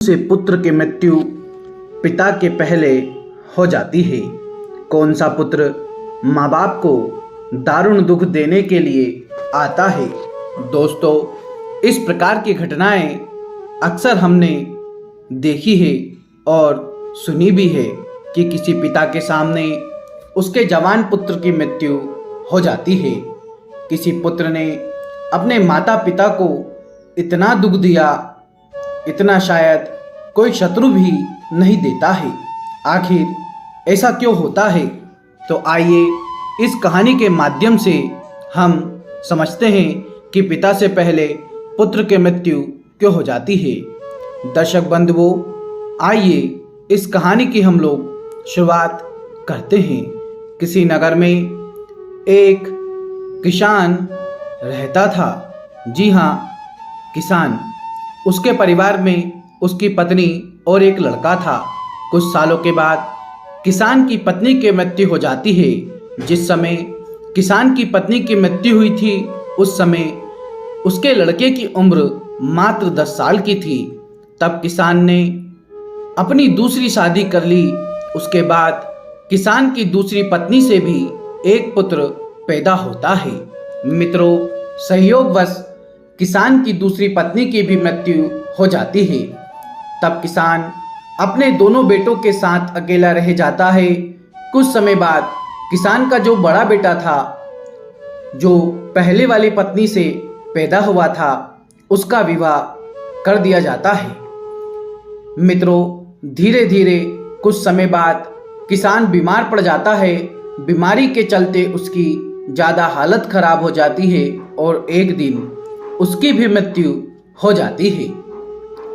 से पुत्र की मृत्यु पिता के पहले हो जाती है। कौन सा पुत्र माँ बाप को दारुण दुख देने के लिए आता है। दोस्तों, इस प्रकार की घटनाएं अक्सर हमने देखी है और सुनी भी है कि किसी पिता के सामने उसके जवान पुत्र की मृत्यु हो जाती है। किसी पुत्र ने अपने माता पिता को इतना दुख दिया, इतना शायद कोई शत्रु भी नहीं देता है। आखिर ऐसा क्यों होता है? तो आइए इस कहानी के माध्यम से हम समझते हैं कि पिता से पहले पुत्र की मृत्यु क्यों हो जाती है। दर्शक बंधुओं, आइए इस कहानी की हम लोग शुरुआत करते हैं। किसी नगर में एक किसान रहता था। जी हाँ, किसान। उसके परिवार में उसकी पत्नी और एक लड़का था। कुछ सालों के बाद किसान की पत्नी की मृत्यु हो जाती है। जिस समय किसान की पत्नी की मृत्यु हुई थी, उस समय उसके लड़के की उम्र मात्र 10 साल की थी। तब किसान ने अपनी दूसरी शादी कर ली। उसके बाद किसान की दूसरी पत्नी से भी एक पुत्र पैदा होता है। मित्रों, संयोगवश किसान की दूसरी पत्नी की भी मृत्यु हो जाती है। तब किसान अपने दोनों बेटों के साथ अकेला रह जाता है। कुछ समय बाद किसान का जो बड़ा बेटा था, जो पहले वाली पत्नी से पैदा हुआ था, उसका विवाह कर दिया जाता है। मित्रों, धीरे धीरे कुछ समय बाद किसान बीमार पड़ जाता है। बीमारी के चलते उसकी ज़्यादा हालत खराब हो जाती है और एक दिन उसकी भी मृत्यु हो जाती है।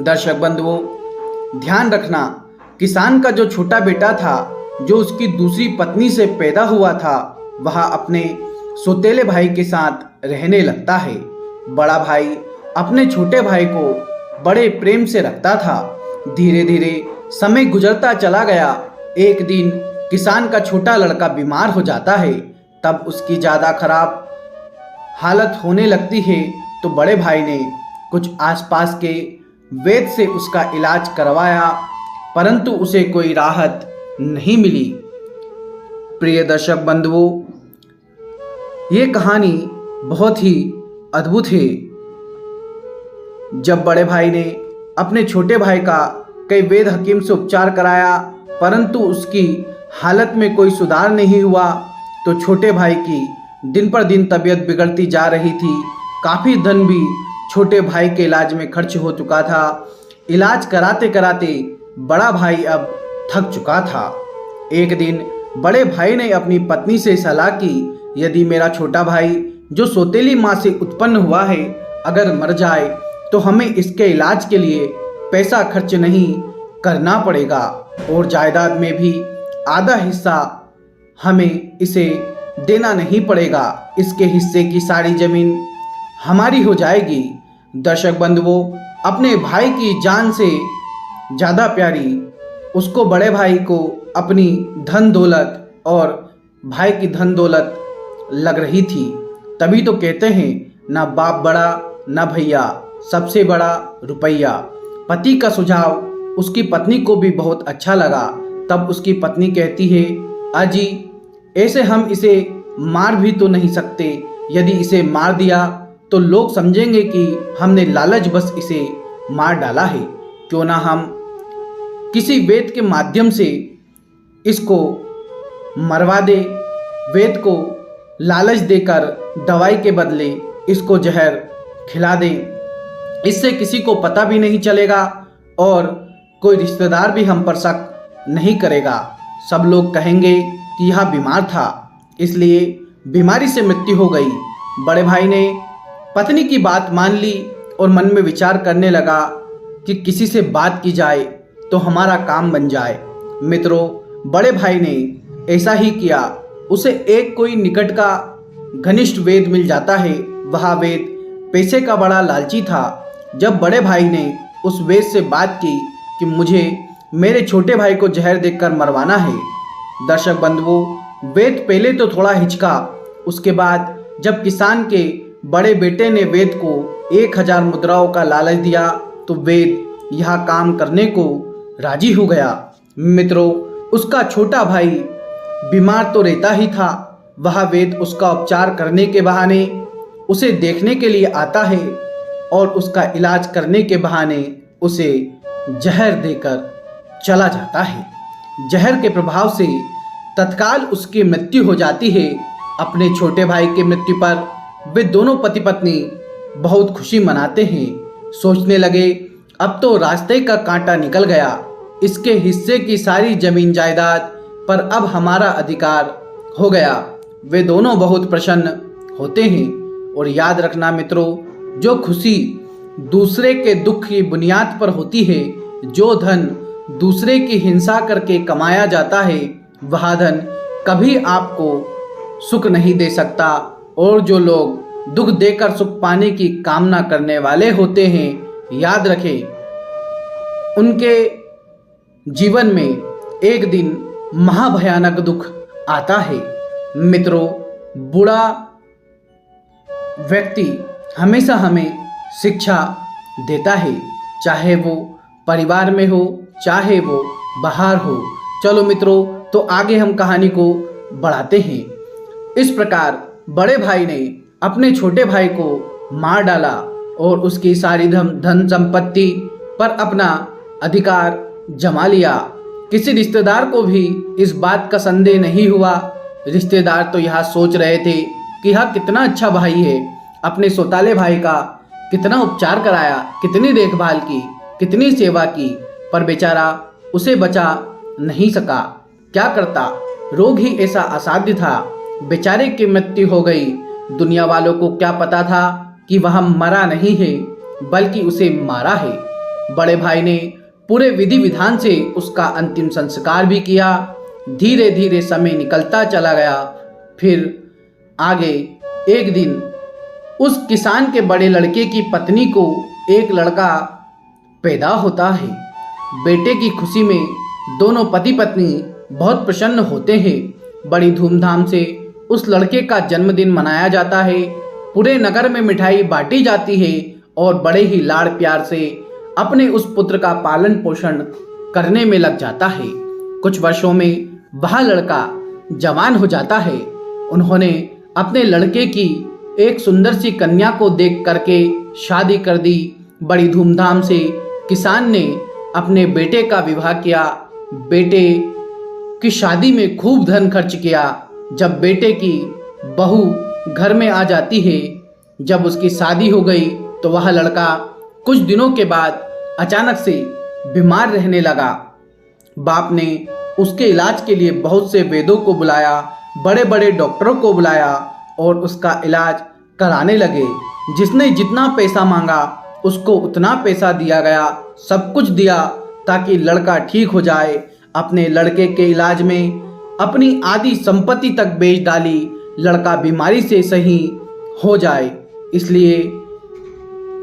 दर्शक बंधुओं, ध्यान रखना, किसान का जो छोटा बेटा था, जो उसकी दूसरी पत्नी से पैदा हुआ था, वह अपने सौतेले भाई के साथ रहने लगता है। बड़ा भाई अपने छोटे भाई को बड़े प्रेम से रखता था। धीरे धीरे समय गुजरता चला गया। एक दिन किसान का छोटा लड़का बीमार हो जाता है। तब उसकी ज़्यादा खराब हालत होने लगती है, तो बड़े भाई ने कुछ आसपास के वैद्य से उसका इलाज करवाया, परंतु उसे कोई राहत नहीं मिली। प्रिय दर्शक बंधुओं, ये कहानी बहुत ही अद्भुत है। जब बड़े भाई ने अपने छोटे भाई का कई वैद्य हकीम से उपचार कराया, परंतु उसकी हालत में कोई सुधार नहीं हुआ, तो छोटे भाई की दिन पर दिन तबीयत बिगड़ती जा रही थी। काफ़ी धन भी छोटे भाई के इलाज में खर्च हो चुका था। इलाज कराते कराते बड़ा भाई अब थक चुका था। एक दिन बड़े भाई ने अपनी पत्नी से सलाह की, यदि मेरा छोटा भाई जो सौतेली माँ से उत्पन्न हुआ है, अगर मर जाए तो हमें इसके इलाज के लिए पैसा खर्च नहीं करना पड़ेगा और जायदाद में भी आधा हिस्सा हमें इसे देना नहीं पड़ेगा। इसके हिस्से की सारी जमीन हमारी हो जाएगी। दर्शक बंधुओं, अपने भाई की जान से ज़्यादा प्यारी उसको बड़े भाई को अपनी धन दौलत और भाई की धन दौलत लग रही थी। तभी तो कहते हैं, ना बाप बड़ा ना भैया, सबसे बड़ा रुपया। पति का सुझाव उसकी पत्नी को भी बहुत अच्छा लगा। तब उसकी पत्नी कहती है, अजी, ऐसे हम इसे मार भी तो नहीं सकते। यदि इसे मार दिया तो लोग समझेंगे कि हमने लालच बस इसे मार डाला है। क्यों ना हम किसी वैद्य के माध्यम से इसको मरवा दे। वैद्य को लालच देकर दवाई के बदले इसको जहर खिला दे। इससे किसी को पता भी नहीं चलेगा और कोई रिश्तेदार भी हम पर शक नहीं करेगा। सब लोग कहेंगे कि यह बीमार था, इसलिए बीमारी से मृत्यु हो गई। बड़े भाई ने पत्नी की बात मान ली और मन में विचार करने लगा कि किसी से बात की जाए तो हमारा काम बन जाए। मित्रों, बड़े भाई ने ऐसा ही किया। उसे एक कोई निकट का घनिष्ठ वैद्य मिल जाता है। वह वैद्य पैसे का बड़ा लालची था। जब बड़े भाई ने उस वैद्य से बात की कि मुझे मेरे छोटे भाई को जहर देकर मरवाना है। दर्शक बंधुओं, वैद्य पहले तो थोड़ा हिचका। उसके बाद जब किसान के बड़े बेटे ने वैद्य को 1000 मुद्राओं का लालच दिया, तो वैद्य यह काम करने को राजी हो गया। मित्रों, उसका छोटा भाई बीमार तो रहता ही था, वह वेद उसका उपचार करने के बहाने उसे देखने के लिए आता है और उसका इलाज करने के बहाने उसे जहर देकर चला जाता है। जहर के प्रभाव से तत्काल उसकी मृत्यु हो जाती है। अपने छोटे भाई की मृत्यु पर वे दोनों पति पत्नी बहुत खुशी मनाते हैं। सोचने लगे अब तो रास्ते का कांटा निकल गया, इसके हिस्से की सारी जमीन जायदाद पर अब हमारा अधिकार हो गया। वे दोनों बहुत प्रसन्न होते हैं। और याद रखना मित्रों, जो खुशी दूसरे के दुख की बुनियाद पर होती है, जो धन दूसरे की हिंसा करके कमाया जाता है, वह धन कभी आपको सुख नहीं दे सकता। और जो लोग दुख देकर सुख पाने की कामना करने वाले होते हैं, याद रखें उनके जीवन में एक दिन महाभयानक दुख आता है। मित्रों, बुरा व्यक्ति हमेशा हमें शिक्षा देता है, चाहे वो परिवार में हो, चाहे वो बाहर हो। चलो मित्रों, तो आगे हम कहानी को बढ़ाते हैं। इस प्रकार बड़े भाई ने अपने छोटे भाई को मार डाला और उसकी सारी धन संपत्ति पर अपना अधिकार जमा लिया। किसी रिश्तेदार को भी इस बात का संदेह नहीं हुआ। रिश्तेदार तो यह सोच रहे थे कि यह कितना अच्छा भाई है, अपने सौतेले भाई का कितना उपचार कराया, कितनी देखभाल की, कितनी सेवा की, पर बेचारा उसे बचा नहीं सका। क्या करता, रोग ही ऐसा असाध्य था। बेचारे की मृत्यु हो गई। दुनिया वालों को क्या पता था कि वह मरा नहीं है, बल्कि उसे मारा है। बड़े भाई ने पूरे विधि विधान से उसका अंतिम संस्कार भी किया। धीरे धीरे समय निकलता चला गया। फिर आगे एक दिन उस किसान के बड़े लड़के की पत्नी को एक लड़का पैदा होता है। बेटे की खुशी में दोनों पति पत्नी बहुत प्रसन्न होते हैं। बड़ी धूमधाम से उस लड़के का जन्मदिन मनाया जाता है। पूरे नगर में मिठाई बांटी जाती है और बड़े ही लाड़ प्यार से अपने उस पुत्र का पालन पोषण करने में लग जाता है। कुछ वर्षों में वह लड़का जवान हो जाता है। उन्होंने अपने लड़के की एक सुंदर सी कन्या को देख करके शादी कर दी। बड़ी धूमधाम से किसान ने अपने बेटे का विवाह किया। बेटे की शादी में खूब धन खर्च किया। जब बेटे की बहू घर में आ जाती है, जब उसकी शादी हो गई, तो वह लड़का कुछ दिनों के बाद अचानक से बीमार रहने लगा। बाप ने उसके इलाज के लिए बहुत से वैद्यों को बुलाया, बड़े बड़े डॉक्टरों को बुलाया और उसका इलाज कराने लगे। जिसने जितना पैसा मांगा उसको उतना पैसा दिया गया। सब कुछ दिया ताकि लड़का ठीक हो जाए। अपने लड़के के इलाज में अपनी आधी संपत्ति तक बेच डाली, लड़का बीमारी से सही हो जाए। इसलिए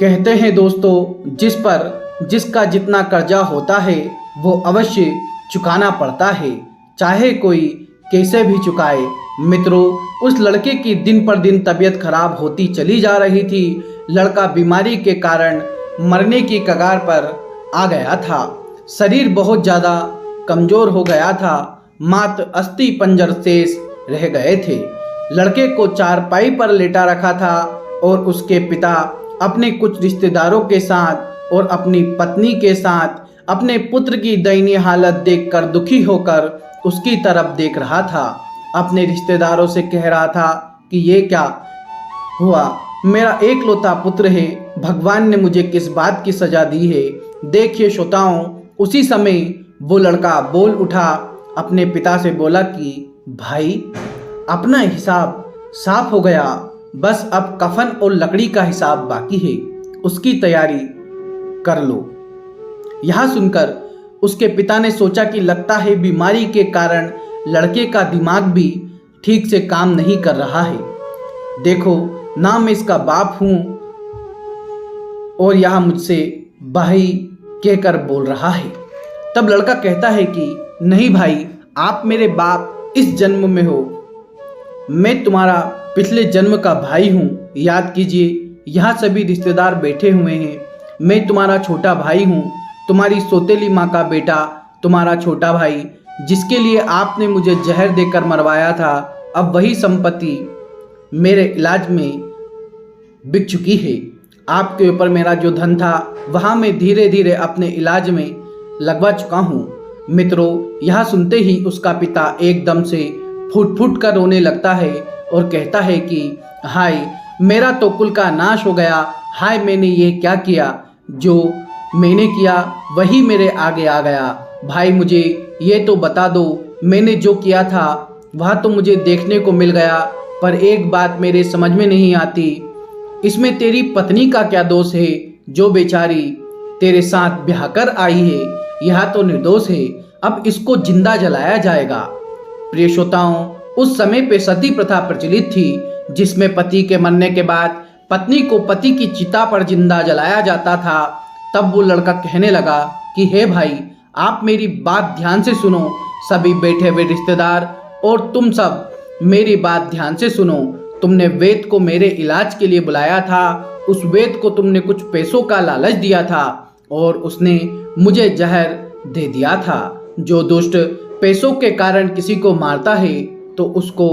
कहते हैं दोस्तों, जिस पर जिसका जितना कर्जा होता है वो अवश्य चुकाना पड़ता है, चाहे कोई कैसे भी चुकाए। मित्रों, उस लड़के की दिन पर दिन तबीयत खराब होती चली जा रही थी। लड़का बीमारी के कारण मरने की कगार पर आ गया था। शरीर बहुत ज़्यादा कमज़ोर हो गया था। मात्र अस्थि पंजर शेष रह गए थे। लड़के को चारपाई पर लेटा रखा था और उसके पिता अपने कुछ रिश्तेदारों के साथ और अपनी पत्नी के साथ अपने पुत्र की दयनीय हालत देखकर दुखी होकर उसकी तरफ देख रहा था। अपने रिश्तेदारों से कह रहा था कि ये क्या हुआ, मेरा एकलौता पुत्र है, भगवान ने मुझे किस बात की सजा दी है। देखिए श्रोताओं, उसी समय वो लड़का बोल उठा, अपने पिता से बोला कि भाई, अपना हिसाब साफ हो गया, बस अब कफन और लकड़ी का हिसाब बाकी है, उसकी तैयारी कर लो। यह सुनकर उसके पिता ने सोचा कि लगता है बीमारी के कारण लड़के का दिमाग भी ठीक से काम नहीं कर रहा है। देखो ना, मैं इसका बाप हूँ और यह मुझसे भाई कहकर बोल रहा है। तब लड़का कहता है कि नहीं भाई, आप मेरे बाप इस जन्म में हो, मैं तुम्हारा पिछले जन्म का भाई हूँ। याद कीजिए, यहाँ सभी रिश्तेदार बैठे हुए हैं, मैं तुम्हारा छोटा भाई हूँ। तुम्हारी सौतेली माँ का बेटा, तुम्हारा छोटा भाई, जिसके लिए आपने मुझे जहर देकर मरवाया था, अब वही संपत्ति मेरे इलाज में बिक चुकी है। आपके ऊपर मेरा जो धन था वहाँ मैं धीरे धीरे अपने इलाज में लगवा चुका हूँ। मित्रों, यह सुनते ही उसका पिता एकदम से फूट फूट कर रोने लगता है और कहता है कि हाय, मेरा तो कुल का नाश हो गया। हाय, मैंने ये क्या किया? जो मैंने किया वही मेरे आगे आ गया। भाई, मुझे ये तो बता दो, मैंने जो किया था वह तो मुझे देखने को मिल गया, पर एक बात मेरे समझ में नहीं आती, इसमें तेरी पत्नी का क्या दोष है जो बेचारी तेरे साथ ब्याह कर आई है? यह तो निर्दोष है, अब इसको जिंदा जलाया जाएगा। प्रिय श्रोताओं, उस समय पे सती प्रथा प्रचलित थी, जिसमें पति के मरने के बाद पत्नी को पति की चिता पर जिंदा जलाया जाता था। तब वो लड़का कहने लगा कि हे भाई, आप मेरी बात ध्यान से सुनो, सभी बैठे हुए रिश्तेदार और तुम सब मेरी बात ध्यान से सुनो। तुमने वेद को मेरे इलाज के लिए बुलाया था, उस वेद को तुमने कुछ पैसों का लालच दिया था और उसने मुझे जहर दे दिया था। जो दुष्ट पैसों के कारण किसी को मारता है तो उसको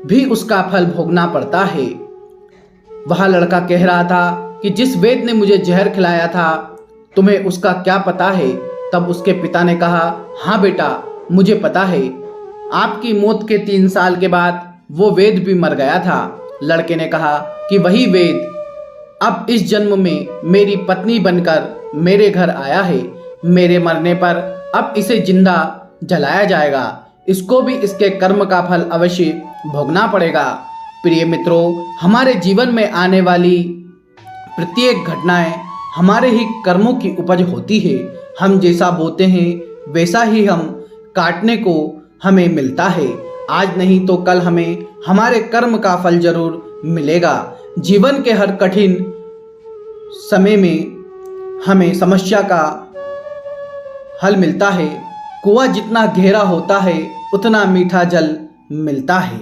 भी उसका फल भोगना पड़ता है। वह लड़का कह रहा था कि जिस वेद ने मुझे जहर खिलाया था, तुम्हें उसका क्या पता है? तब उसके पिता ने कहा, हाँ बेटा, मुझे पता है। आपकी मौत के 3 साल के बाद वो वेद भी मर गया था। लड़के ने कहा कि वही वेद अब इस जन्म में मेरी पत्नी बनकर मेरे घर आया है। मेरे मरने पर अब इसे जिंदा जलाया जाएगा, इसको भी इसके कर्म का फल अवश्य भोगना पड़ेगा। प्रिय मित्रों, हमारे जीवन में आने वाली प्रत्येक घटनाएं हमारे ही कर्मों की उपज होती है। हम जैसा बोते हैं वैसा ही हम काटने को हमें मिलता है। आज नहीं तो कल हमें हमारे कर्म का फल जरूर मिलेगा। जीवन के हर कठिन समय में हमें समस्या का हल मिलता है। कुआं जितना गहरा होता है उतना मीठा जल मिलता है।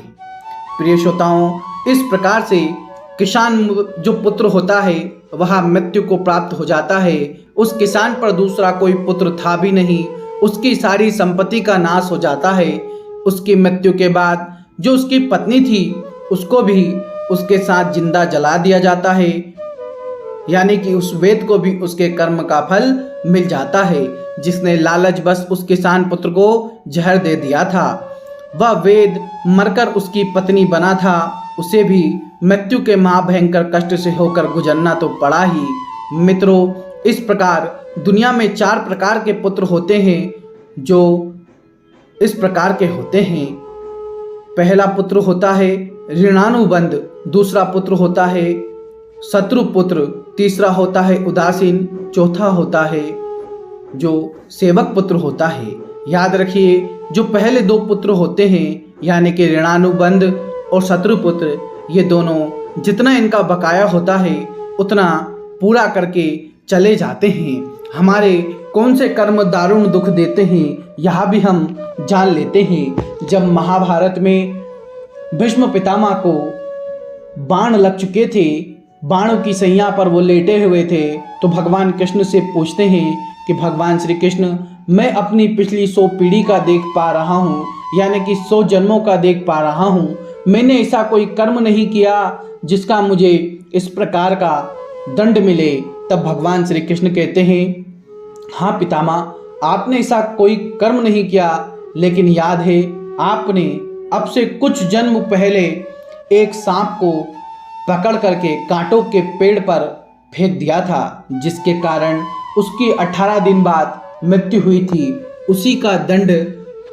प्रिय श्रोताओं, इस प्रकार से किसान जो पुत्र होता है वह मृत्यु को प्राप्त हो जाता है। उस किसान पर दूसरा कोई पुत्र था भी नहीं, उसकी सारी संपत्ति का नाश हो जाता है। उसकी मृत्यु के बाद जो उसकी पत्नी थी उसको भी उसके साथ जिंदा जला दिया जाता है, यानी कि उस वेद को भी उसके कर्म का फल मिल जाता है। जिसने लालच बस उस किसान पुत्र को जहर दे दिया था, वह वेद मरकर उसकी पत्नी बना था, उसे भी मृत्यु के महाभयंकर कष्ट से होकर गुजरना तो पड़ा ही। मित्रों, इस प्रकार दुनिया में 4 प्रकार के पुत्र होते हैं जो इस प्रकार के होते हैं। पहला पुत्र होता है ऋणानुबंध, दूसरा पुत्र होता है शत्रु पुत्र, तीसरा होता है उदासीन, चौथा होता है जो सेवक पुत्र होता है। याद रखिए, जो पहले 2 पुत्र होते हैं यानी कि ऋणानुबंध और शत्रु पुत्र, ये दोनों जितना इनका बकाया होता है उतना पूरा करके चले जाते हैं। हमारे कौन से कर्म दारुण दुख देते हैं यह भी हम जान लेते हैं। जब महाभारत में भीष्म पितामह को बाण लग चुके थे, बाणों की सैया पर वो लेटे हुए थे, तो भगवान कृष्ण से पूछते हैं कि भगवान श्री कृष्ण, मैं अपनी पिछली 100 पीढ़ी का देख पा रहा हूँ, यानी कि 100 जन्मों का देख पा रहा हूँ। मैंने ऐसा कोई कर्म नहीं किया जिसका मुझे इस प्रकार का दंड मिले। तब भगवान श्री कृष्ण कहते हैं, हाँ पितामह, आपने ऐसा कोई कर्म नहीं किया, लेकिन याद है आपने अब से कुछ जन्म पहले एक सांप को पकड़ करके कांटों के पेड़ पर फेंक दिया था, जिसके कारण उसकी 18 दिन बाद मृत्यु हुई थी। उसी का दंड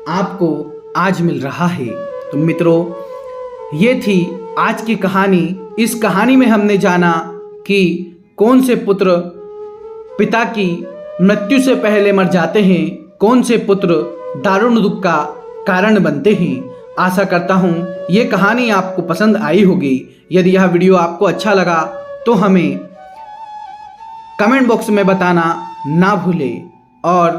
आपको आज मिल रहा है। तो मित्रों, ये थी आज की कहानी। इस कहानी में हमने जाना कि कौन से पुत्र पिता की मृत्यु से पहले मर जाते हैं, कौन से पुत्र दारुण दुख का कारण बनते हैं। आशा करता हूँ ये कहानी आपको पसंद आई होगी। यदि यह वीडियो आपको अच्छा लगा तो हमें कमेंट बॉक्स में बताना ना भूलें और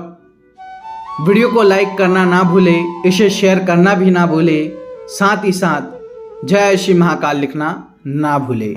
वीडियो को लाइक करना ना भूलें, इसे शेयर करना भी ना भूलें, साथ ही साथ जय श्री महाकाल लिखना ना भूलें।